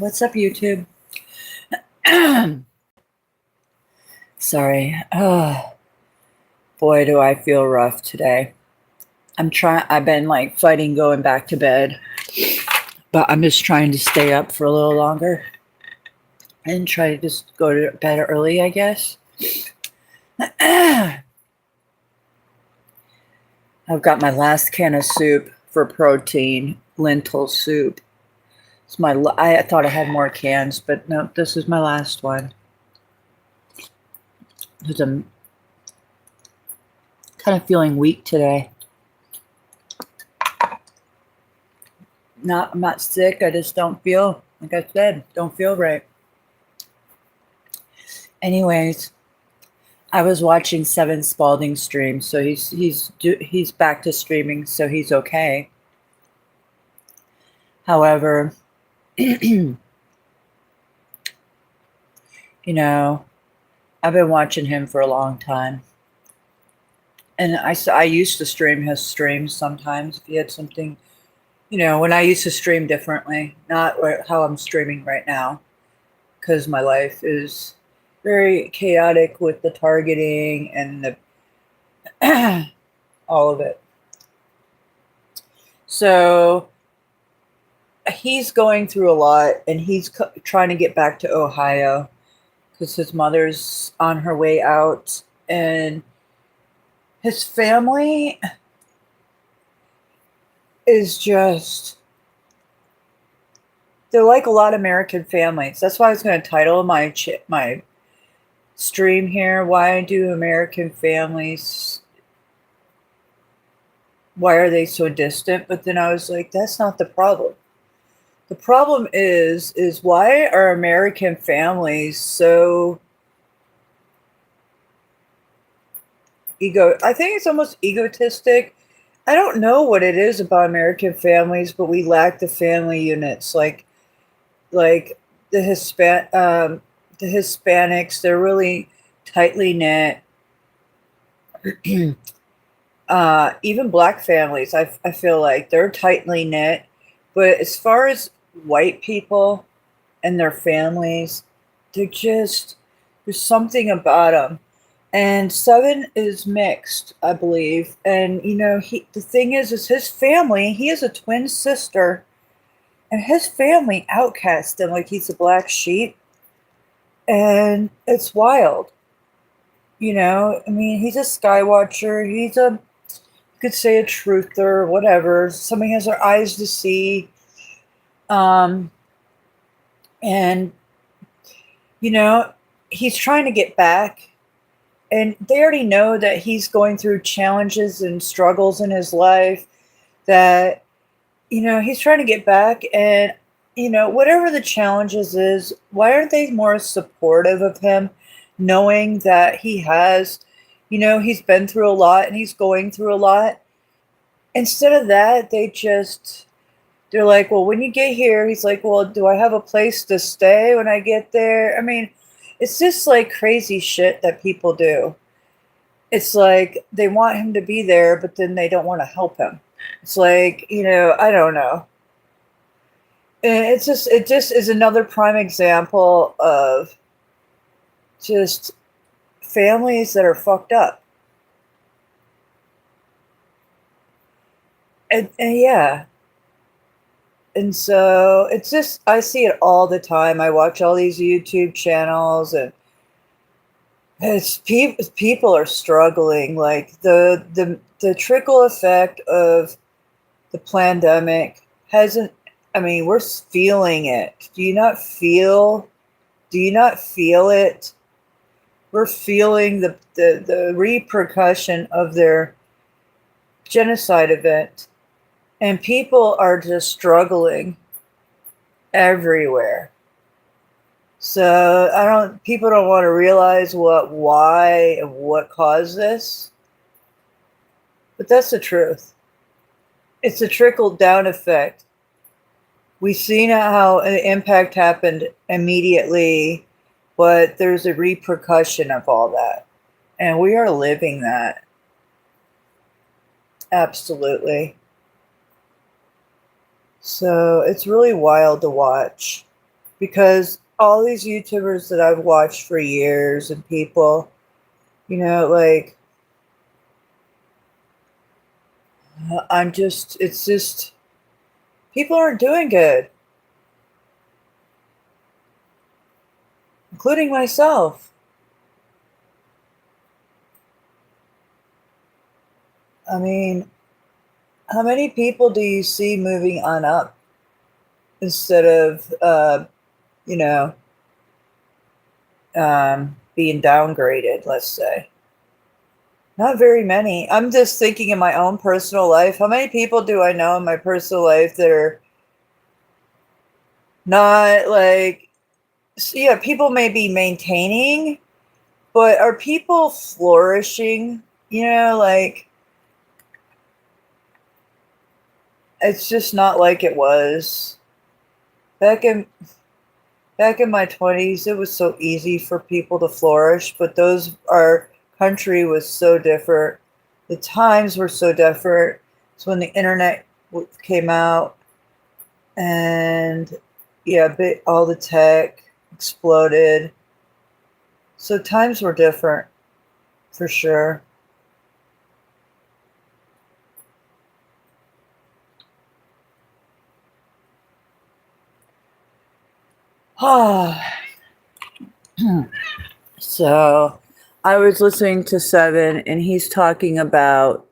What's up, YouTube? Sorry. Oh, boy, do I feel rough today. I've been like fighting going back to bed, but I'm just trying to stay up for a little longer and try to just go to bed early, I guess. I've got my last can of soup for protein, lentil soup. I thought I had more cans, but no, this is my last one. Because I'm kind of feeling weak today. I'm not sick. I just don't feel, like I said, don't feel right. Anyways, I was watching Seven Spalding stream, so he's back to streaming, so he's okay. However, you know, I've been watching him for a long time, and I used to stream his streams sometimes if he had something. When I used to stream differently, not how I'm streaming right now, because my life is very chaotic with the targeting and the all of it. So he's going through a lot, and he's trying to get back to Ohio because his mother's on her way out, and his family is just, they're like a lot of American families. That's why I was going to title my stream here, why do American families, why are they so distant? But then I was like, that's not the problem. The problem is why are American families so I think it's almost egotistic. I don't know what it is about American families, but we lack the family units, like the Hispanics. They're really tightly knit. Even black families, I feel like they're tightly knit. But as far as white people and their families, there's something about them. And Seven is mixed, I believe. And the thing is his family. He has a twin sister, and his family outcast him like he's a black sheep, and it's wild. I mean, he's a skywatcher. You could say a truther, whatever. Somebody has their eyes to see. And he's trying to get back, and they already know that he's going through challenges and struggles in his life, that he's trying to get back. And whatever the challenges is, why aren't they more supportive of him, knowing that he's been through a lot and he's going through a lot? Instead of that, they're like, well, when you get here, he's like, well, do I have a place to stay when I get there? I mean, it's just like crazy shit that people do. It's like they want him to be there, but then they don't want to help him. It's like, I don't know. And it just is another prime example of just families that are fucked up. And yeah. And so it's just, I see it all the time. I watch all these YouTube channels, and people are struggling. Like the trickle effect of the pandemic hasn't, I mean, we're feeling it. Do you not feel it? We're feeling the repercussion of their genocide event. And people are just struggling everywhere. So people don't want to realize why and what caused this. But that's the truth. It's a trickle-down effect. We've seen how an impact happened immediately, but there's a repercussion of all that. And we are living that. Absolutely. So it's really wild to watch, because all these YouTubers that I've watched for years and people, like, it's just, people aren't doing good, including myself. I mean, how many people do you see moving on up instead of, you know, being downgraded, let's say? Not very many. I'm just thinking in my own personal life. How many people do I know in my personal life that are not like, yeah, people may be maintaining, but are people flourishing? Like, it's just not like it was back in back in my 20s. It was so easy for people to flourish, but our country was so different. The times were so different. It's when the internet came out, and yeah, all the tech exploded. So times were different for sure. So I was listening to Seven, and he's talking about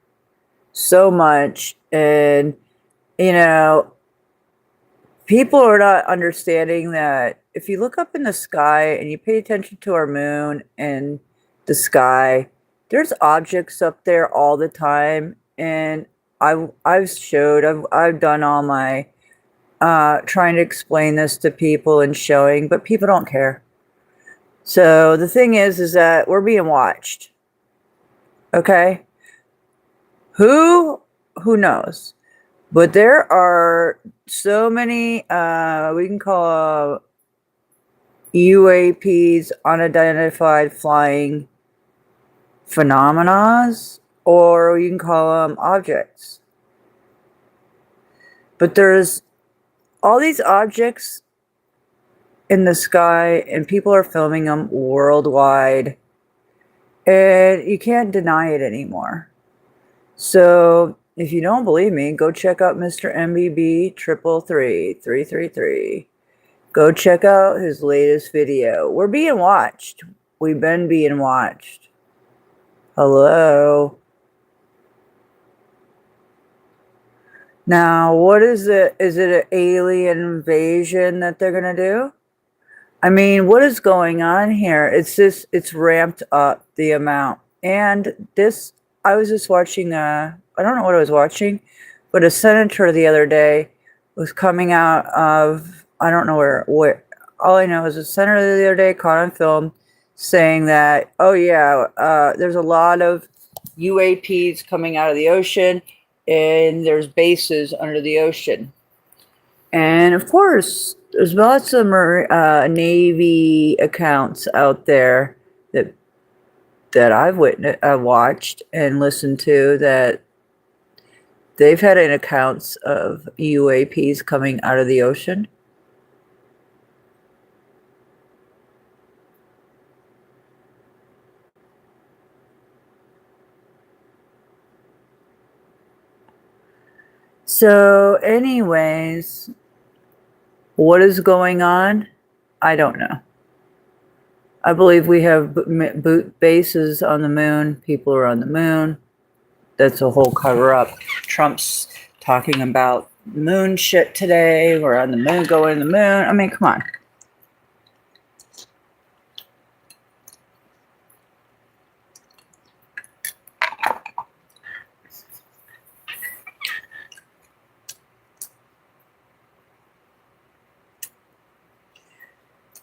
so much, and people are not understanding that if you look up in the sky and you pay attention to our moon and the sky, there's objects up there all the time. And I've done all my trying to explain this to people and showing, but people don't care. So the thing is that we're being watched. Okay? Who knows? But there are so many we can call UAPs, unidentified flying phenomena, or you can call them objects. But there's all these objects in the sky, and people are filming them worldwide, and you can't deny it anymore. So if you don't believe me, go check out Mr. MBB 333. Go check out his latest video. We're being watched. We've been being watched. Hello. Now, what is it? Is it an alien invasion that they're going to do? I mean, what is going on here? It's ramped up the amount. And I was just watching, I don't know what I was watching, but a senator the other day was coming out of, I don't know where, all I know is a senator the other day caught on film saying that, oh yeah, there's a lot of UAPs coming out of the ocean, and there's bases under the ocean. And of course, there's lots of Navy accounts out there that I've watched and listened to, that they've had accounts of UAPs coming out of the ocean. So, anyways, what is going on? I don't know. I believe we have bases on the moon. People are on the moon. That's a whole cover up. Trump's talking about moon shit today. We're on the moon, going to the moon. I mean, come on.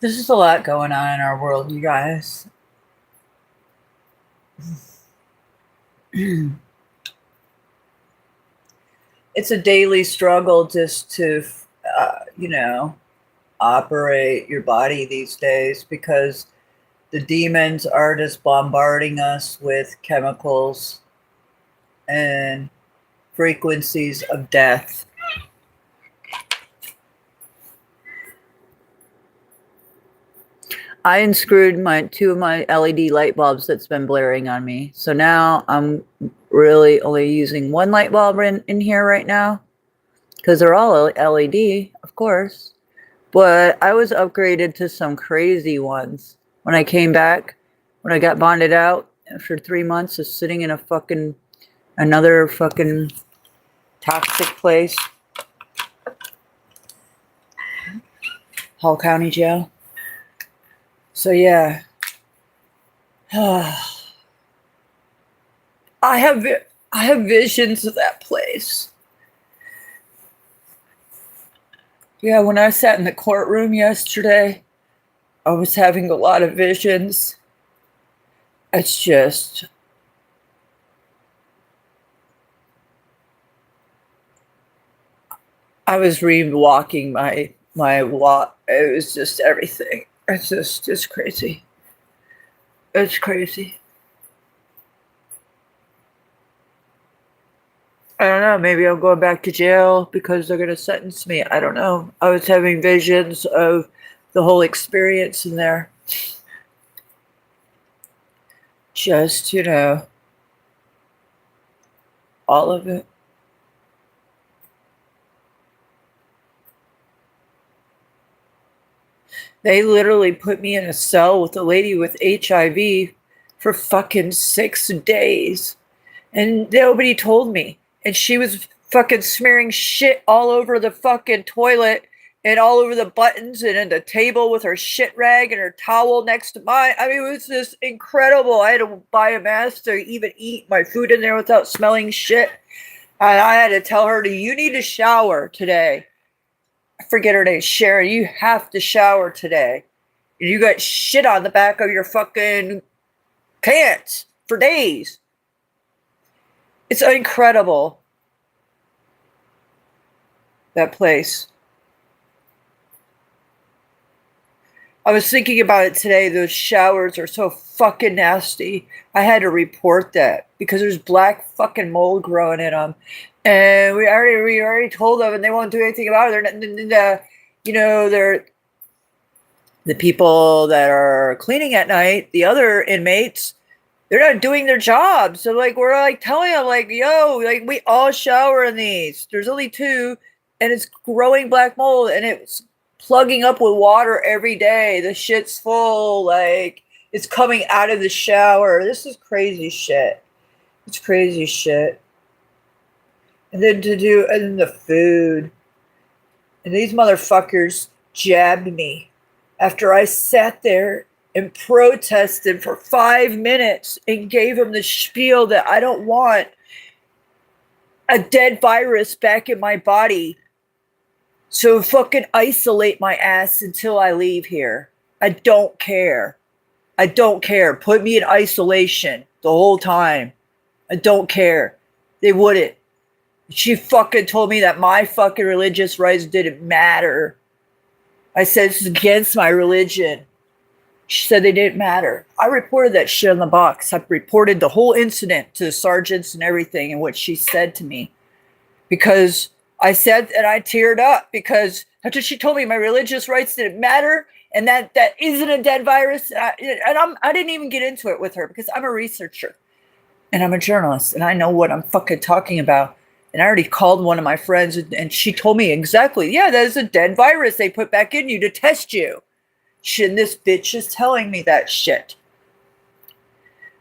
There's just a lot going on in our world, you guys. It's a daily struggle just to, operate your body these days, because the demons are just bombarding us with chemicals and frequencies of death. I unscrewed my two of my LED light bulbs that's been blaring on me. So now I'm really only using one light bulb in here right now because they're all LED, of course. But I was upgraded to some crazy ones when I came back, when I got bonded out after 3 months of sitting in another fucking toxic place, Hall County Jail. So yeah, I have visions of that place. Yeah, when I sat in the courtroom yesterday, I was having a lot of visions. It's just, I was re-walking my walk. It was just everything. It's crazy. It's crazy. I don't know. Maybe I'm going back to jail because they're going to sentence me. I don't know. I was having visions of the whole experience in there. Just, all of it. They literally put me in a cell with a lady with HIV for fucking 6 days. And nobody told me. And she was fucking smearing shit all over the fucking toilet and all over the buttons and in the table with her shit rag and her towel next to mine. I mean, it was just incredible. I had to buy a mask to even eat my food in there without smelling shit. And I had to tell her, you need to shower today. I forget her name, Sharon. You have to shower today. You got shit on the back of your fucking pants for days. It's incredible. That place. I was thinking about it today. Those showers are so fucking nasty. I had to report that because there's black fucking mold growing in them. And we already told them, and they won't do anything about it. They're the people that are cleaning at night, the other inmates, they're not doing their job. So we're telling them yo, we all shower in these. There's only 2 and it's growing black mold and it's plugging up with water every day. The shit's full. It's coming out of the shower. This is crazy shit. It's crazy shit. And then the food. And these motherfuckers jabbed me after I sat there and protested for 5 minutes and gave him the spiel that I don't want a dead virus back in my body. So fucking isolate my ass until I leave here. I don't care. I don't care. Put me in isolation the whole time. I don't care. They wouldn't. She fucking told me that my fucking religious rights didn't matter. I said it's against my religion. She said they didn't matter. I reported that shit on the box. I reported the whole incident to the sergeants and everything and what she said to me. Because I said, and I teared up because after she told me my religious rights didn't matter and that isn't a dead virus. I didn't even get into it with her because I'm a researcher and I'm a journalist and I know what I'm fucking talking about. And I already called one of my friends and she told me exactly, yeah, that is a dead virus they put back in you to test you. And this bitch is telling me that shit.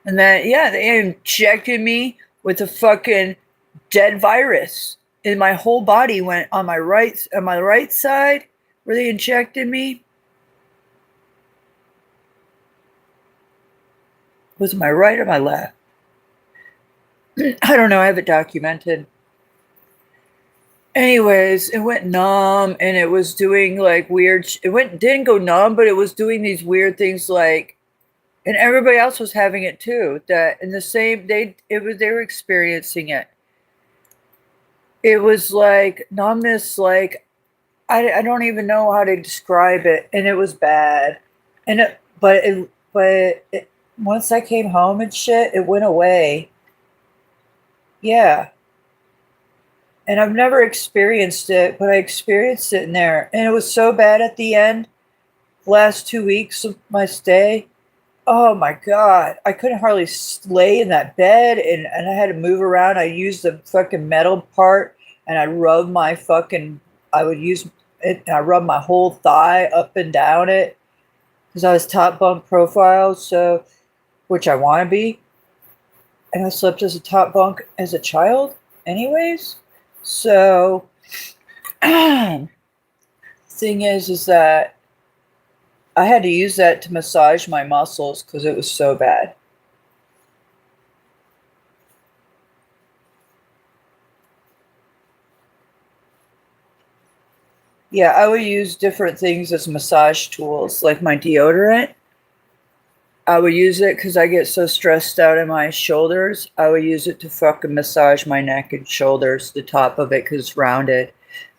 And then, yeah, they injected me with a fucking dead virus. And my whole body went on my right side where they injected me. Was it my right or my left? I don't know. I have it documented. Anyways, it went numb and it was doing weird. Didn't go numb, but it was doing these weird things and everybody else was having it too. That in the same they were experiencing it. It was numbness. I don't even know how to describe it, and it was bad. And once I came home and shit, it went away. Yeah. And I've never experienced it, but I experienced it in there. And it was so bad at the end last 2 weeks of my stay, oh my god, I couldn't hardly lay in that bed, and I had to move around. I used the fucking metal part, and I would use it, and I rubbed my whole thigh up and down it because I was top bunk profile, so which I want to be, and I slept as a top bunk as a child, anyways. So, thing is that I had to use that to massage my muscles because it was so bad. Yeah, I would use different things as massage tools, like my deodorant. I would use it because I get so stressed out in my shoulders. I would use it to fucking massage my neck and shoulders, the top of it, because it's rounded.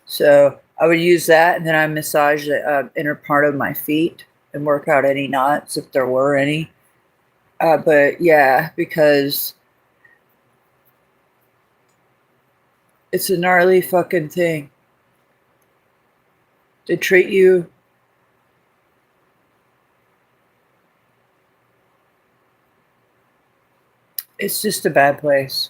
So I would use that, and then I massage the inner part of my feet and work out any knots if there were any. But yeah, because it's a gnarly fucking thing. They treat you. It's just a bad place.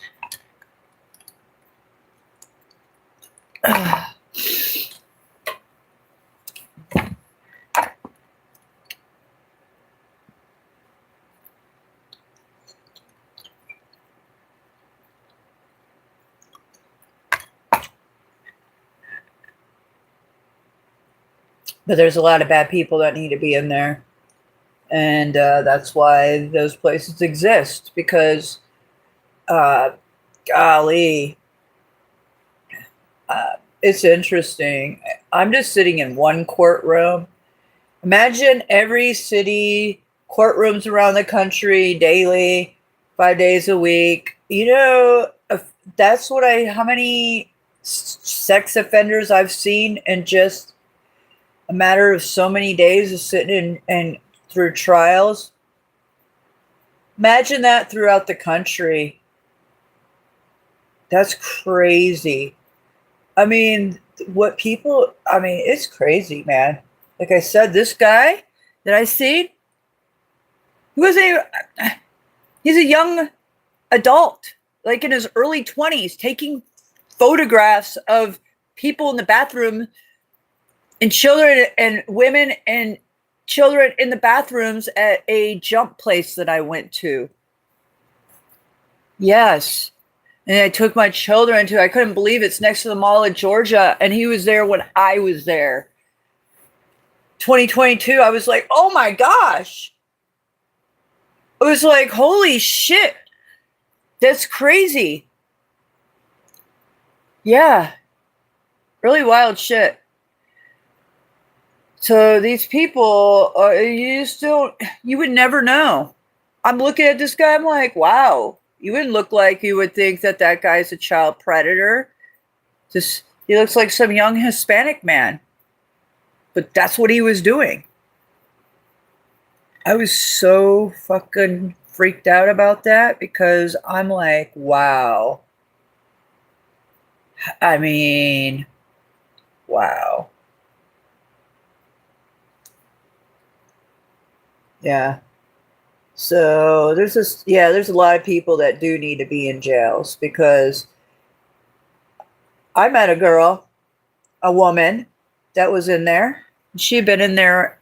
But there's a lot of bad people that need to be in there. And that's why those places exist, because, golly, it's interesting. I'm just sitting in one courtroom. Imagine every city, courtrooms around the country daily, 5 days a week. That's how many sex offenders I've seen in just a matter of so many days of sitting in and through trials. Imagine that throughout the country. That's crazy. I mean, it's crazy, man. Like I said, this guy that I seen, he's a young adult, like in his early 20s, taking photographs of people in the bathroom and children and women and children in the bathrooms at a jump place that I went to. Yes. And I took my children to, I couldn't believe it's next to the Mall of Georgia, and he was there when I was there. 2022, I was like, oh my gosh. I was like, holy shit. That's crazy. Yeah. Really wild shit. So these people, you would never know. I'm looking at this guy, I'm like, wow. You wouldn't look like you would think that guy's a child predator. He looks like some young Hispanic man. But that's what he was doing. I was so fucking freaked out about that because I'm like, wow. I mean, wow. Yeah. So there's a lot of people that do need to be in jails because I met a woman that was in there. She'd been in there,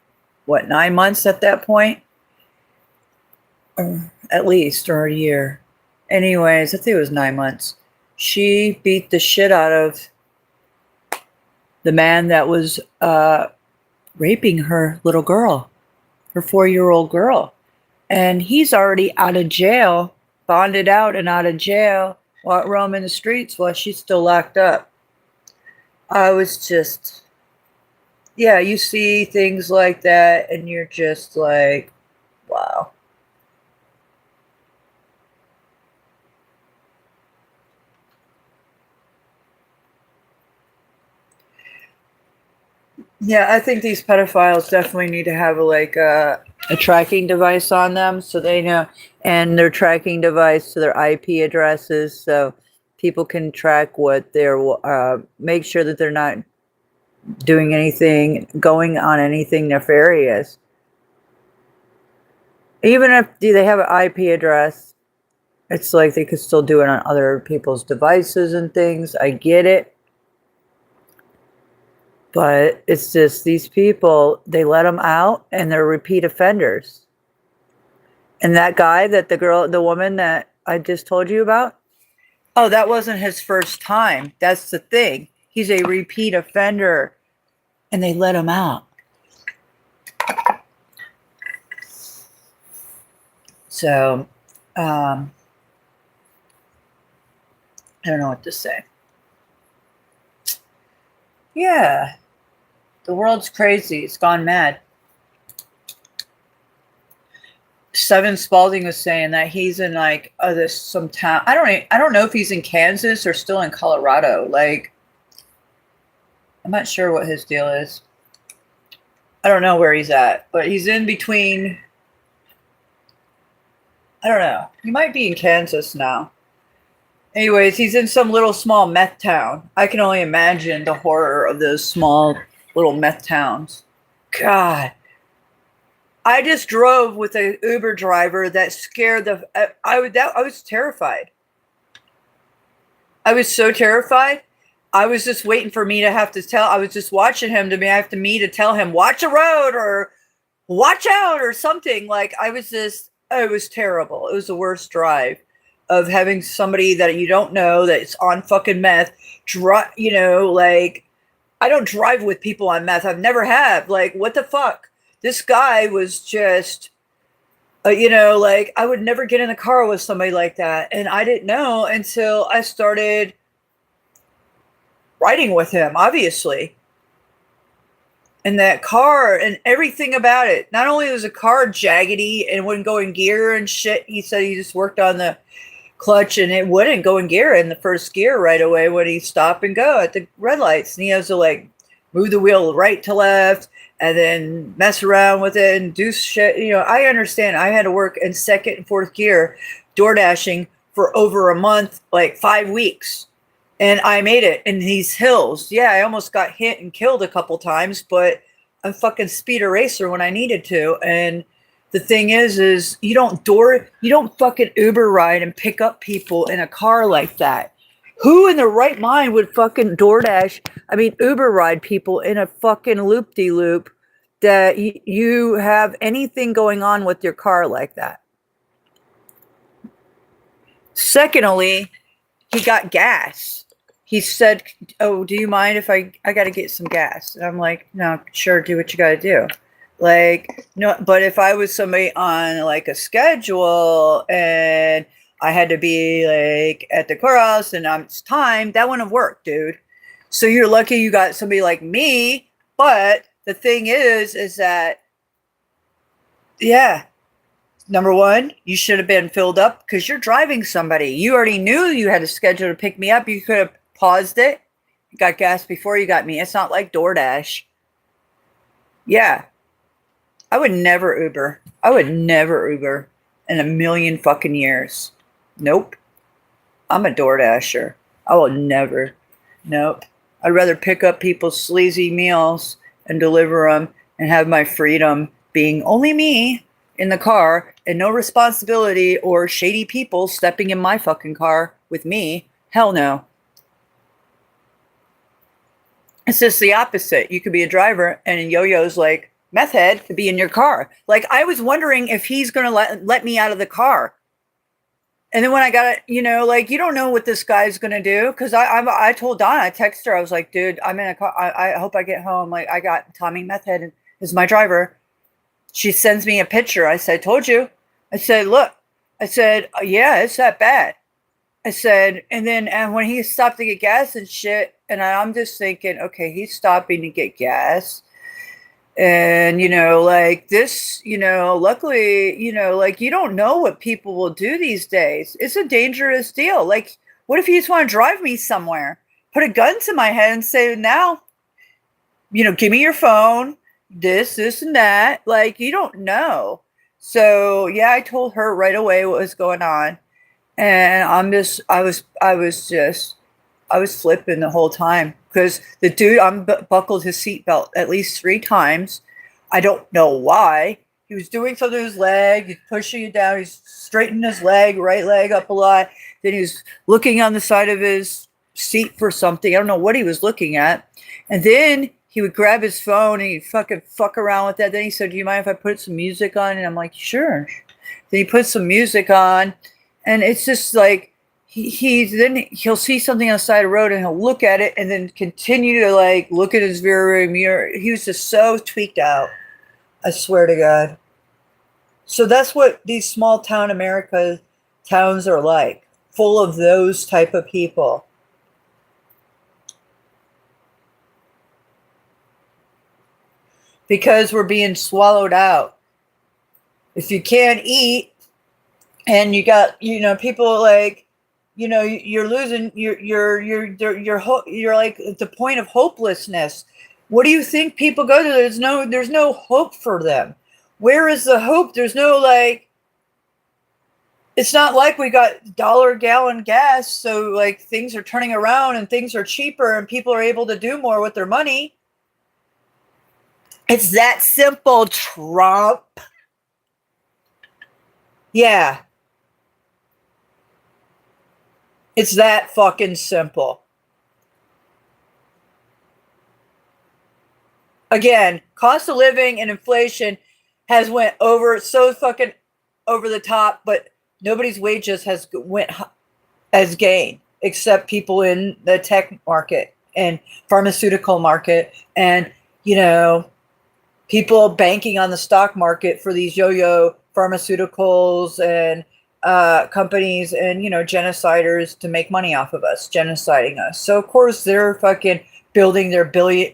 9 months at that point? Or at least, or a year. Anyways, I think it was 9 months. She beat the shit out of the man that was raping her little girl, her 4-year-old girl. And he's already out of jail, bonded out and out of jail, roaming the streets while she's still locked up. I was just, yeah, you see things like that and you're just like, wow. Yeah, I think these pedophiles definitely need to have a tracking device on them so they know, and their tracking device to their IP addresses so people can track what they're, make sure that they're not doing anything, going on anything nefarious. Even if they have an IP address, it's like they could still do it on other people's devices and things. I get it. But it's just these people, they let them out and they're repeat offenders. And that guy that the woman that I just told you about, oh, that wasn't his first time. That's the thing. He's a repeat offender and they let him out. So, I don't know what to say. Yeah. The world's crazy. It's gone mad. Seven Spalding was saying that he's in like some town. I don't know if he's in Kansas or still in Colorado. Like, I'm not sure what his deal is. I don't know where he's at, but he's in between. I don't know. He might be in Kansas now. Anyways, he's in some little small meth town. I can only imagine the horror of those small little meth towns. God. I just drove with an Uber driver that scared I was terrified. I was so terrified. I was just waiting for me to have to tell. I was just watching him to tell him, watch the road or watch out or something. Like it was terrible. It was the worst drive of having somebody that you don't know that's on fucking meth. Like I don't drive with people on meth. I've never have. Like, what the fuck? This guy was just, like I would never get in a car with somebody like that. And I didn't know until I started riding with him, obviously. And that car and everything about it. Not only was the car jaggedy and wouldn't go in gear and shit, he said he just worked on the clutch and it wouldn't go in gear in the first gear right away when he stop and go at the red lights. And he has to like move the wheel right to left and then mess around with it and do shit. I understand. I had to work in second and fourth gear, door dashing for over a month, like 5 weeks. And I made it in these hills. Yeah, I almost got hit and killed a couple times, but I'm fucking speed racer when I needed to. And the thing is you don't fucking Uber ride and pick up people in a car like that. Who in their right mind would fucking Uber ride people in a fucking loop-de-loop that you have anything going on with your car like that? Secondly, he got gas. He said, oh, do you mind if I got to get some gas? And I'm like, no, sure, do what you got to do. Like, no, but if I was somebody on like a schedule and I had to be like at the courthouse and it's time, that wouldn't have worked, dude. So you're lucky you got somebody like me. But the thing is that, yeah, number one, you should have been filled up because you're driving somebody. You already knew you had a schedule to pick me up. You could have paused it, got gas before you got me. It's not like DoorDash. Yeah. I would never Uber. In a million fucking years. Nope. I'm a DoorDasher. I will never. Nope. I'd rather pick up people's sleazy meals and deliver them and have my freedom being only me in the car and no responsibility or shady people stepping in my fucking car with me. Hell no. It's just the opposite. You could be a driver and Yo-Yo's like, meth head could be in your car. Like, I was wondering if he's going to let me out of the car. And then when I got it, you don't know what this guy's going to do. Because I told Donna, I texted her, I was like, dude, I'm in a car. I hope I get home. Like, I got Tommy Meth Head is my driver. She sends me a picture. I said, told you. I said, look. I said, yeah, it's that bad. I said, and when he stopped to get gas and shit, and I'm just thinking, okay, he's stopping to get gas. And, like this, luckily, like you don't know what people will do these days. It's a dangerous deal. Like, what if you just want to drive me somewhere? Put a gun to my head and say, now, give me your phone, this, and that. Like, you don't know. So, yeah, I told her right away what was going on. And I was flipping the whole time. because the dude unbuckled his seatbelt at least 3 times. I don't know why. He was doing something with his leg. He's pushing it down. He's straightening his leg, right leg up a lot. Then he was looking on the side of his seat for something. I don't know what he was looking at. And then he would grab his phone and he'd fuck around with that. Then he said, "Do you mind if I put some music on?" And I'm like, "Sure." Then he put some music on. And it's just like, he'll see something on the side of the road and he'll look at it and then continue to like look at his rear mirror. He was just so tweaked out. I swear to God. So that's what these small town America towns are like, full of those type of people. Because we're being swallowed out. If you can't eat and you got, people like, you're losing, you're like at the point of hopelessness. What do you think people go to? There's no hope for them. Where is the hope? There's no like, it's not like we got dollar a gallon gas. So like things are turning around and things are cheaper and people are able to do more with their money. It's that simple, Trump. Yeah. It's that fucking simple. Again, cost of living and inflation has went over so fucking over the top, but nobody's wages has gained except people in the tech market and pharmaceutical market and, people banking on the stock market for these yo-yo pharmaceuticals and companies and, genociders to make money off of us, genociding us. So, of course, they're fucking building their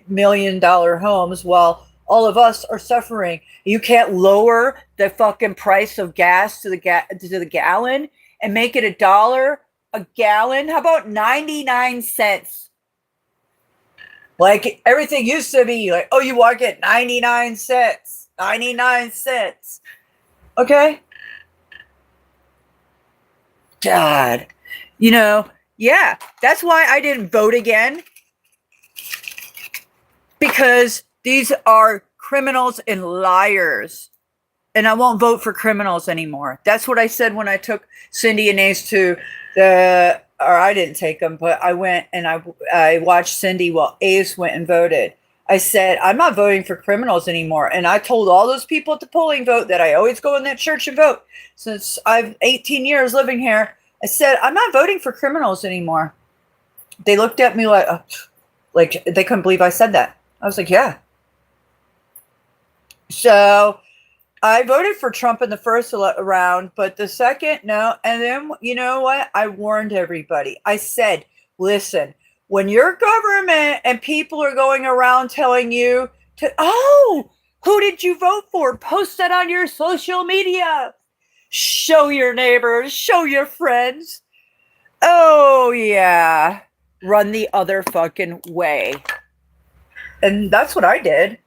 million-dollar homes while all of us are suffering. You can't lower the fucking price of gas to the gallon and make it $1 a gallon. How about 99 cents? Like everything used to be like, oh, you want to get 99 cents. 99 cents. Okay? God. Yeah, that's why I didn't vote again. Because these are criminals and liars. And I won't vote for criminals anymore. That's what I said when I took Cindy and Ace to or I didn't take them, but I went and I watched Cindy while Ace went and voted. I said, I'm not voting for criminals anymore. And I told all those people at the polling vote that I always go in that church and vote. Since I've 18 years living here, I said, I'm not voting for criminals anymore. They looked at me like they couldn't believe I said that. I was like, yeah. So I voted for Trump in the first round, but the second, no. And then, you know what? I warned everybody. I said, listen, when your government and people are going around telling you who did you vote for? Post that on your social media. Show your neighbors, show your friends. Oh, yeah. Run the other fucking way. And that's what I did.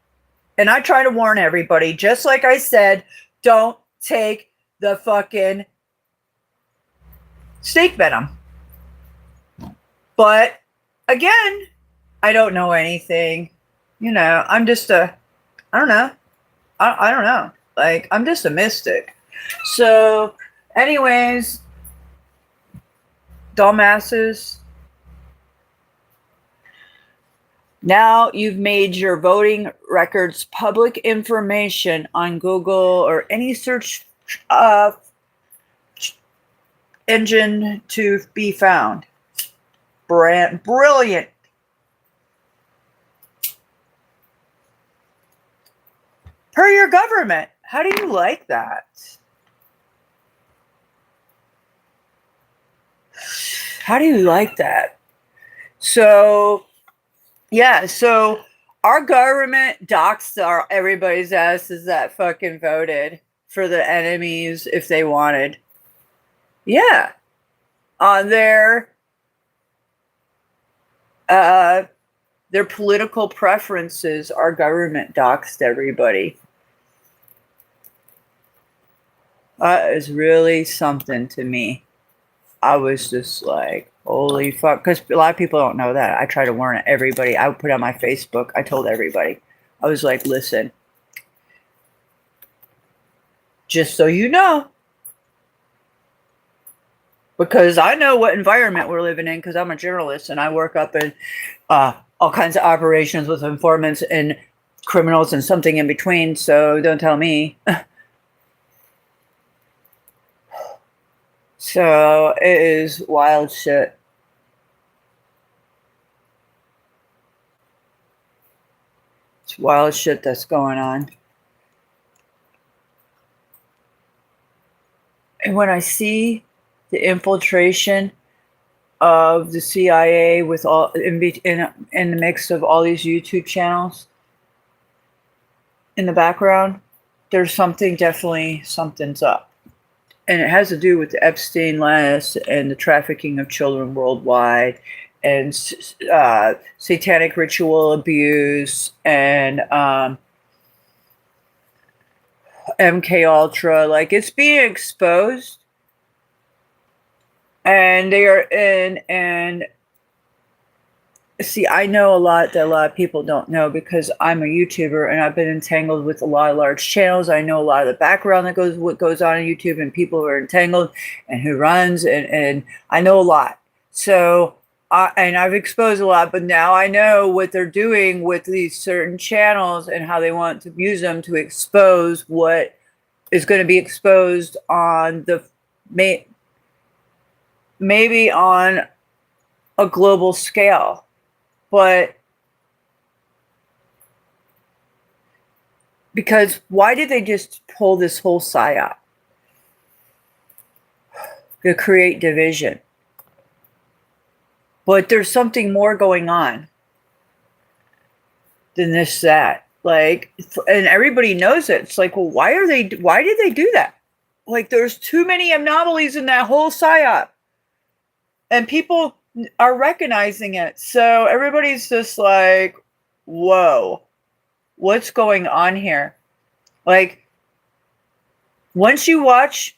And I try to warn everybody, just like I said, don't take the fucking snake venom. But again, I don't know anything. I'm just I don't know. I don't know. Like, I'm just a mystic. So, anyways, dumbasses. Now you've made your voting records public information on Google or any search engine to be found. Brilliant. Per your government. How do you like that? How do you like that? So, yeah, so our government doxed everybody's asses that fucking voted for the enemies if they wanted. Yeah. On their political preferences, our government doxed everybody. That is really something to me. I was just like, holy fuck. Because a lot of people don't know that. I try to warn everybody. I would put on my Facebook. I told everybody. I was like, listen, just so you know, because I know what environment we're living in because I'm a journalist and I work up in all kinds of operations with informants and criminals and something in between. So don't tell me. So it is wild shit. It's wild shit that's going on. And when I see the infiltration of the CIA with all in the mix of all these YouTube channels in the background, there's something's up. And it has to do with the Epstein list and the trafficking of children worldwide and satanic ritual abuse and MK Ultra. Like, it's being exposed. And they are in, and see, I know a lot that a lot of people don't know because I'm a YouTuber and I've been entangled with a lot of large channels. I know a lot of the background that what goes on YouTube and people who are entangled and who runs, and I know a lot. So, and I've exposed a lot, but now I know what they're doing with these certain channels and how they want to use them to expose what is going to be exposed on the maybe on a global scale. But because why did they just pull this whole PSYOP to create division? But there's something more going on than that. Like, and everybody knows it. It's like, well, why did they do that? Like, there's too many anomalies in that whole PSYOP. And people are recognizing it. So everybody's just like, whoa, what's going on here? Like, once you watch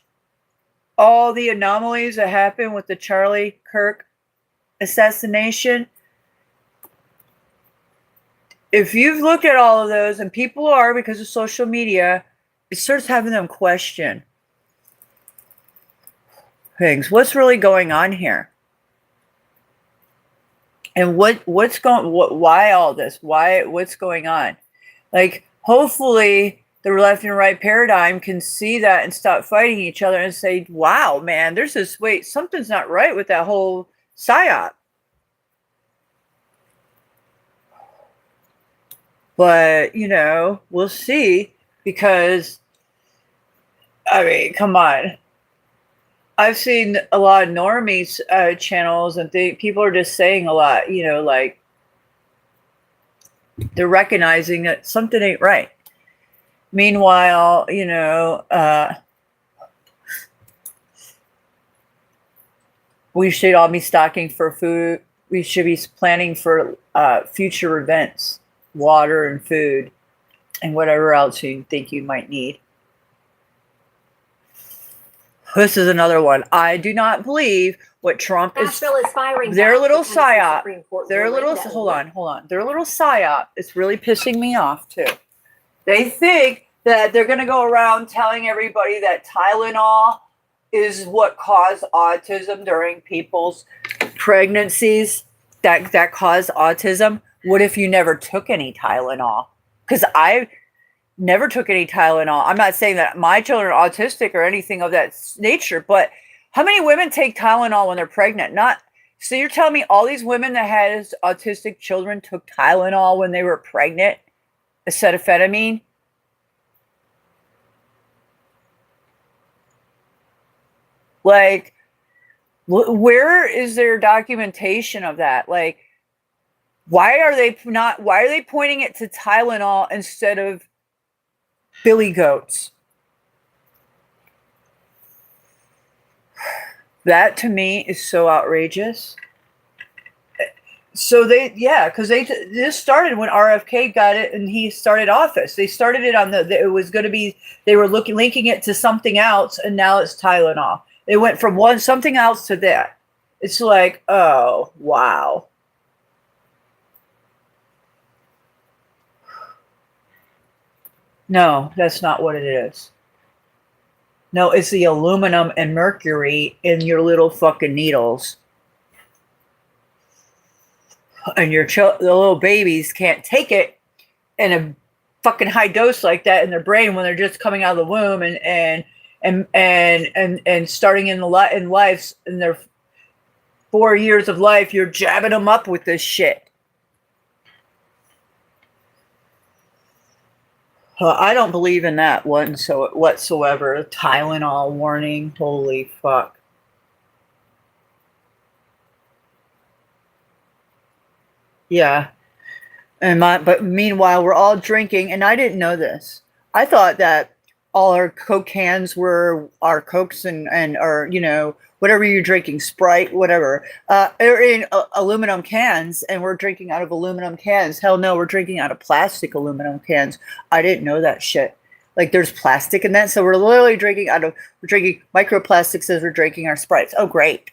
all the anomalies that happened with the Charlie Kirk assassination, if you've looked at all of those, and people are because of social media, it starts having them question things. What's really going on here? And why all this? What's going on? Like, hopefully the left and right paradigm can see that and stop fighting each other and say, wow, man, something's not right with that whole PSYOP. But, we'll see, because, I mean, come on. I've seen a lot of normies channels, and people are just saying a lot, like, they're recognizing that something ain't right. Meanwhile, we should all be stocking for food. We should be planning for future events, water and food, and whatever else you think you might need. This is another one. I do not believe what Trump is firing. Their little PSYOP. Hold on. Their little PSYOP is really pissing me off too. They think that they're going to go around telling everybody that Tylenol is what caused autism during people's pregnancies. That caused autism. What if you never took any Tylenol? Because I never took any Tylenol. I'm not saying that my children are autistic or anything of that nature, but how many women take Tylenol when they're pregnant? So you're telling me all these women that had autistic children took Tylenol when they were pregnant, acetaminophen? Like, where is there documentation of that? Like, why are they pointing it to Tylenol instead of billy goats? That to me is so outrageous. So because this started when RFK got it and he started office. They started it on it was going to be, they were linking it to something else, and now it's Tylenol. It went from one something else to that. It's like, oh, wow. No, that's not what it is. No, it's the aluminum and mercury in your little fucking needles. And the little babies can't take it in a fucking high dose like that in their brain when they're just coming out of the womb and starting in life in their 4 years of life. You're jabbing them up with this shit. I don't believe in that whatsoever. Tylenol warning. Holy fuck. Yeah. But meanwhile, we're all drinking, and I didn't know this. I thought that all our Coke cans were our Cokes or whatever you're drinking, Sprite, whatever, are in aluminum cans, and we're drinking out of aluminum cans. Hell no, we're drinking out of plastic aluminum cans. I didn't know that shit. Like there's plastic in that, so we're literally drinking microplastics as we're drinking our Sprites. Oh, great.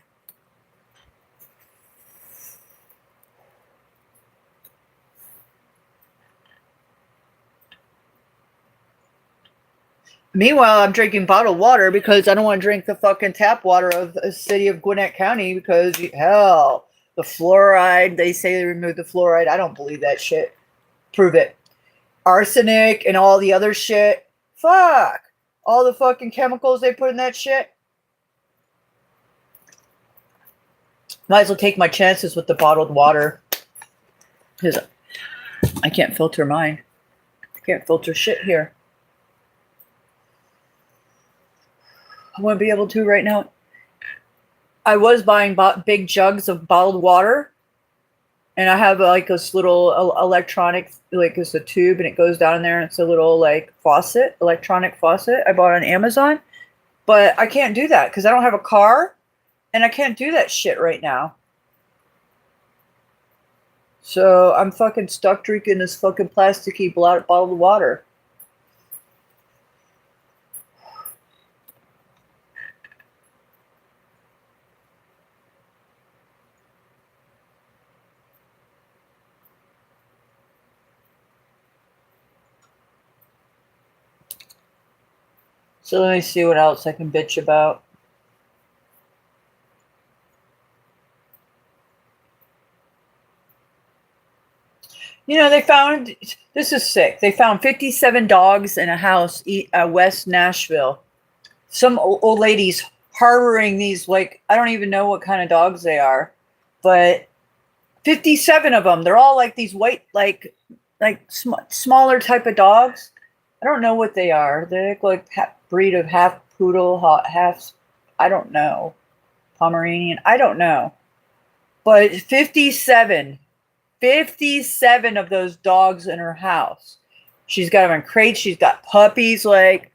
Meanwhile, I'm drinking bottled water because I don't want to drink the fucking tap water of the city of Gwinnett County because, hell, the fluoride, they say they removed the fluoride. I don't believe that shit. Prove it. Arsenic and all the other shit. Fuck. All the fucking chemicals they put in that shit. Might as well take my chances with the bottled water. Because I can't filter mine. I can't filter shit here. I want to be able to right now. I was buying big jugs of bottled water, and I have like this little electronic, like it's a tube, and it goes down in there, and it's a little like faucet, electronic faucet I bought on Amazon. But I can't do that because I don't have a car, and I can't do that shit right now. So I'm fucking stuck drinking this fucking plasticky bottled water. So let me see what else I can bitch about. They found, this is sick. They found 57 dogs in a house, West Nashville. Some old ladies harboring these, like, I don't even know what kind of dogs they are, but 57 of them. They're all like these white, like smaller type of dogs. I don't know what they are. They look like breed of half poodle, half, I don't know, Pomeranian. I don't know. But 57 of those dogs in her house. She's got them in crates. She's got puppies. Like,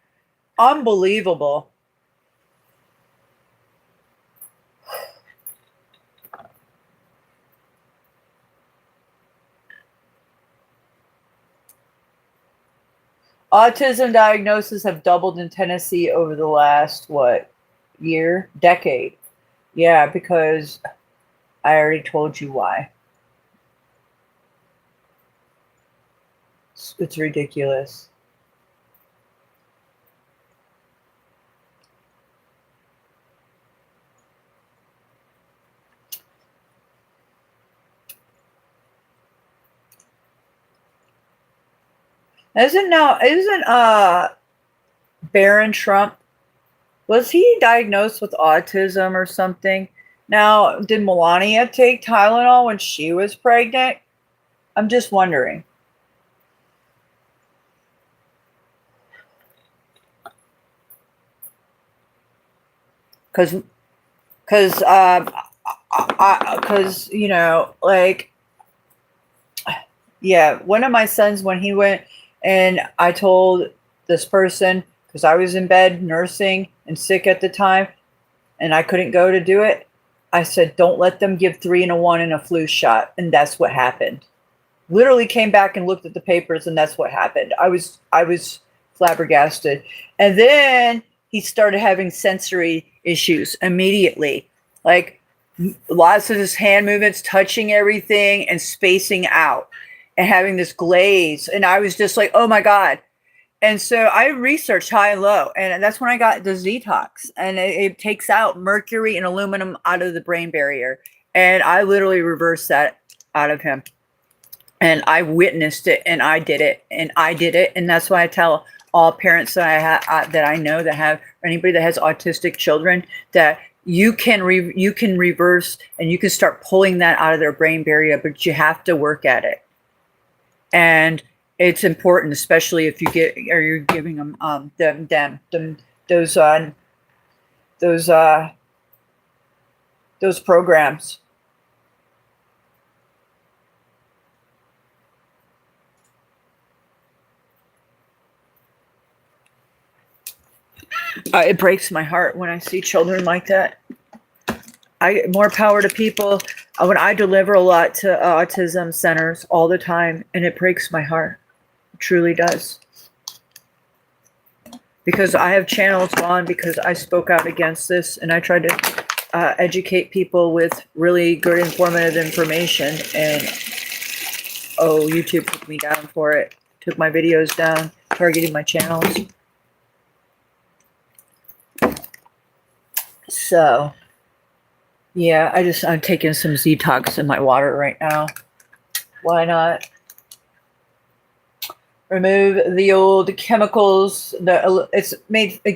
unbelievable. Autism diagnoses have doubled in Tennessee over the last, decade? Yeah, because I already told you why. It's ridiculous. Isn't Barron Trump, was he diagnosed with autism or something? Now, did Melania take Tylenol when she was pregnant? I'm just wondering. Because one of my sons, when he went, and I told this person, because I was in bed nursing and sick at the time, and I couldn't go to do it, I said, don't let them give 3-in-1 in a flu shot. And that's what happened. Literally came back and looked at the papers, and that's what happened. I was flabbergasted. And then he started having sensory issues immediately. Like lots of his hand movements, touching everything and spacing out and having this glaze. And I was just like, oh my God. And so I researched high and low, and that's when I got the Ztox, and it takes out mercury and aluminum out of the brain barrier. And I literally reversed that out of him. And I witnessed it, and I did it, and I did it. And that's why I tell all parents that that I know that have, or anybody that has autistic children, that you can reverse and you can start pulling that out of their brain barrier, but you have to work at it. And it's important, especially if you get, or you're giving them those programs. It breaks my heart when I see children like that. More power to people. When I deliver a lot to autism centers all the time, and it breaks my heart. It truly does. Because I have channels on because I spoke out against this, and I tried to educate people with really good informative information. And YouTube took me down for it. Took my videos down, targeting my channels. So, yeah, I'm taking some Ztox in my water right now. Why not? Remove the old chemicals. It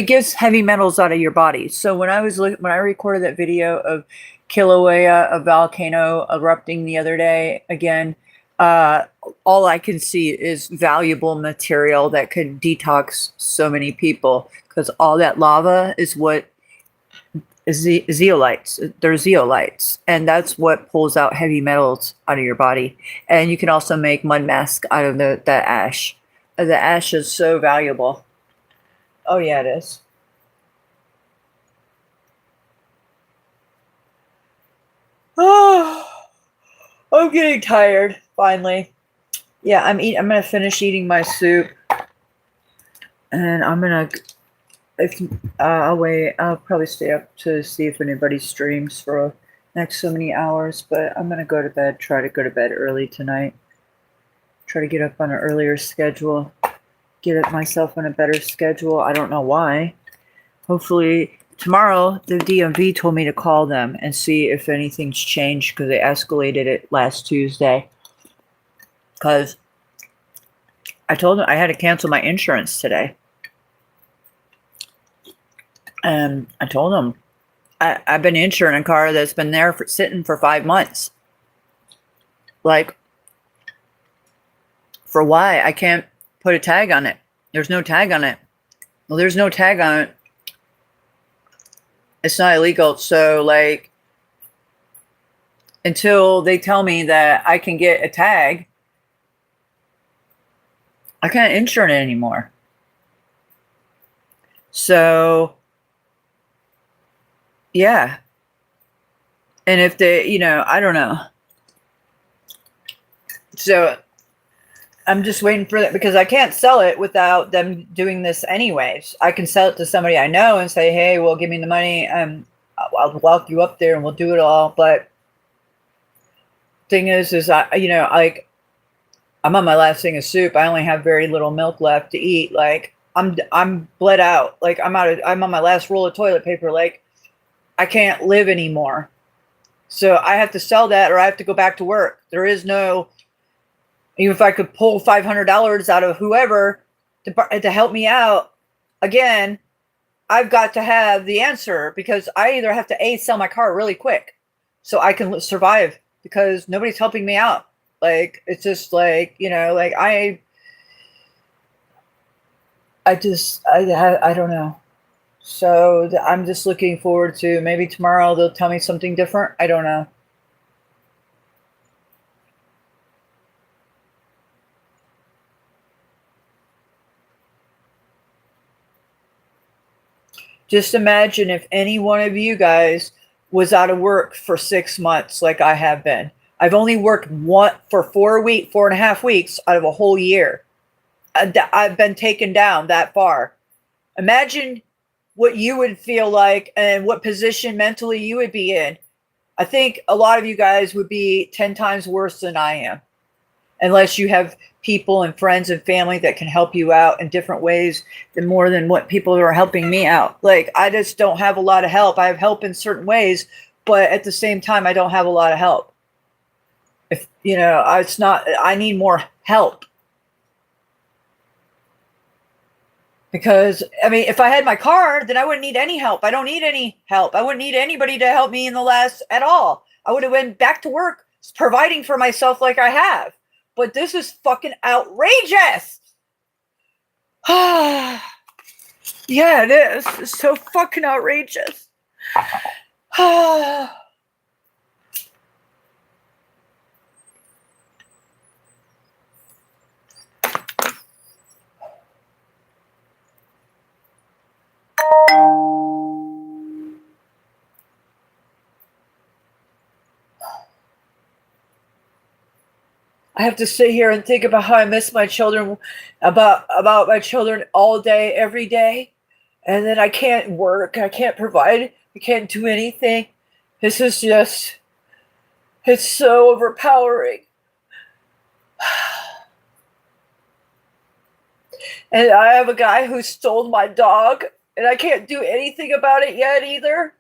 gets heavy metals out of your body. So when I recorded that video of Kilauea, a volcano erupting the other day, again, all I can see is valuable material that could detox so many people, because all that lava is what is zeolites. They're zeolites, and that's what pulls out heavy metals out of your body. And you can also make mud mask out of that ash. The ash is so valuable. Oh yeah, it is. Oh, I'm getting tired. Finally, yeah. I'm gonna finish eating my soup, and I'm gonna. I'll wait. I'll probably stay up to see if anybody streams for next so many hours. But I'm gonna go to bed. Try to go to bed early tonight. Try to get up on an earlier schedule. Get myself on a better schedule. I don't know why. Hopefully tomorrow, the DMV told me to call them and see if anything's changed, because they escalated it last Tuesday. Because I told them I had to cancel my insurance today. And I told them I've been insuring a car that's been there sitting for 5 months. Like, for why? I can't put a tag on it. There's no tag on it. Well, there's no tag on it. It's not illegal. So, like, until they tell me that I can get a tag, I can't insure it anymore. So, yeah. And if they, I don't know. So I'm just waiting for that, because I can't sell it without them doing this anyways. I can sell it to somebody I know and say, hey, well, give me the money. I'll walk you up there and we'll do it all. But thing is like, I'm on my last thing of soup. I only have very little milk left to eat. Like, I'm bled out. Like, I'm on my last roll of toilet paper. Like, I can't live anymore. So I have to sell that, or I have to go back to work. There is no, even if I could pull $500 out of whoever to help me out, again, I've got to have the answer, because I either have to sell my car really quick so I can survive, because nobody's helping me out. Like, it's just like, like I don't know. So I'm just looking forward to, maybe tomorrow they'll tell me something different. I don't know. Just imagine if any one of you guys was out of work for 6 months like I have been. I've only worked for 4.5 weeks out of a whole year. I've been taken down that far. Imagine what you would feel like and what position mentally you would be in. I think a lot of you guys would be 10 times worse than I am, unless you have people and friends and family that can help you out in different ways than more than what people are helping me out. Like, I just don't have a lot of help. I have help in certain ways, but at the same time, I don't have a lot of help. If you know, it's not, I need more help. Because, I mean, if I had my car, then I wouldn't need any help. I don't need any help. I wouldn't need anybody to help me in the last at all. I would have went back to work providing for myself like I have. But this is fucking outrageous. Yeah, it is. It's so fucking outrageous. I have to sit here and think about how I miss my children, about my children all day, every day, and then I can't work, I can't provide, I can't do anything. This is just, it's so overpowering. And I have a guy who stole my dog, and I can't do anything about it yet either.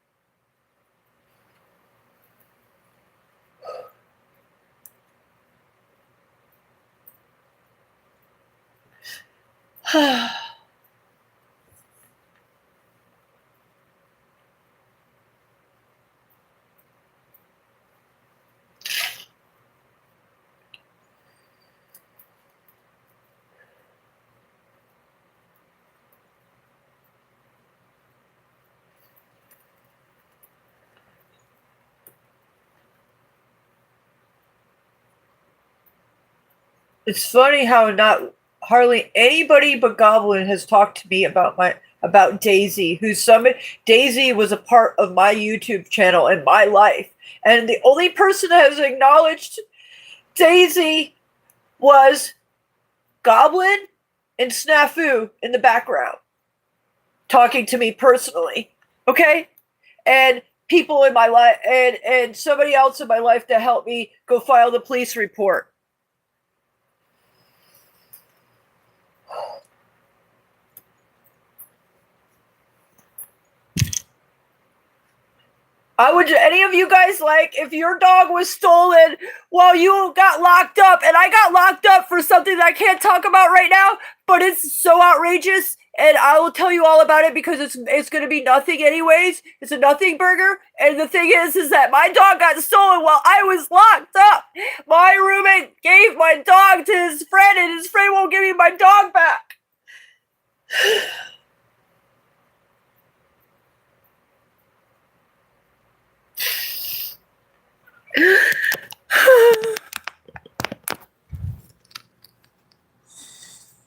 It's funny how not hardly anybody but Goblin has talked to me about Daisy, Daisy was a part of my YouTube channel and my life. And the only person that has acknowledged Daisy was Goblin and Snafu in the background, talking to me personally. Okay? And people in my life and somebody else in my life to help me go file the police report. Would any of you guys like if your dog was stolen while you got locked up, and I got locked up for something that I can't talk about right now, but it's so outrageous, and I will tell you all about it because it's going to be nothing anyways. It's a nothing burger, and the thing is that my dog got stolen while I was locked up. My roommate gave my dog to his friend, and his friend won't give me my dog back.